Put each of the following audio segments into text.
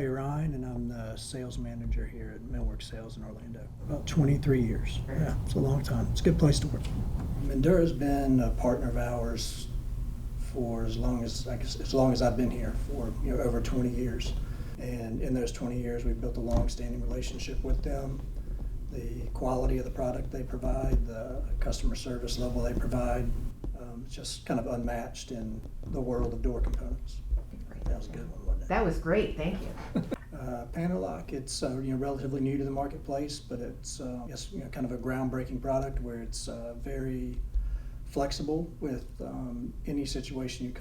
Rein, and I'm the sales manager here at Millwork Sales in Orlando. About 23 years. Yeah, it's a long time. It's a good place to work. Endura's been a partner of ours for as long as I've been here, for over 20 years. And in those 20 years, we've built a long-standing relationship with them. The quality of the product they provide, the customer service level they provide, it's just kind of unmatched in the world of door components. That was a good one, wasn't it? That was great, thank you. Panellock, it's relatively new to the marketplace, but it's kind of a groundbreaking product where it's very flexible with any situation you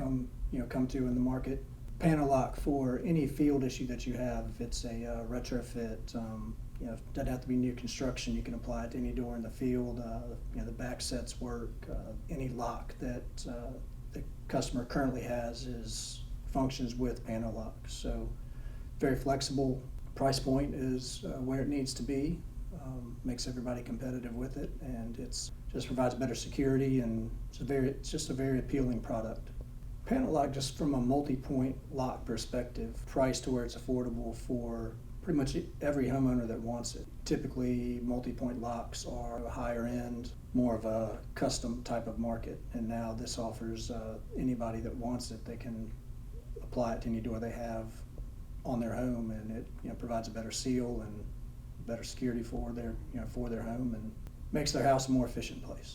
come to in the market. Panellock, for any field issue that you have, if it's a retrofit, it doesn't have to be new construction. You can apply it to any door in the field. The back sets work. Any lock that the customer currently has functions with Panellock. So very flexible. Price point is where it needs to be. Makes everybody competitive with it, and just provides better security, and it's just a very appealing product. Panellock, just from a multi-point lock perspective, priced to where it's affordable for pretty much every homeowner that wants it. Typically, multi-point locks are a higher end, more of a custom type of market, and now this offers anybody that wants it, they can apply it to any door they have on their home, and it provides a better seal and better security for their home, and makes their house a more efficient place.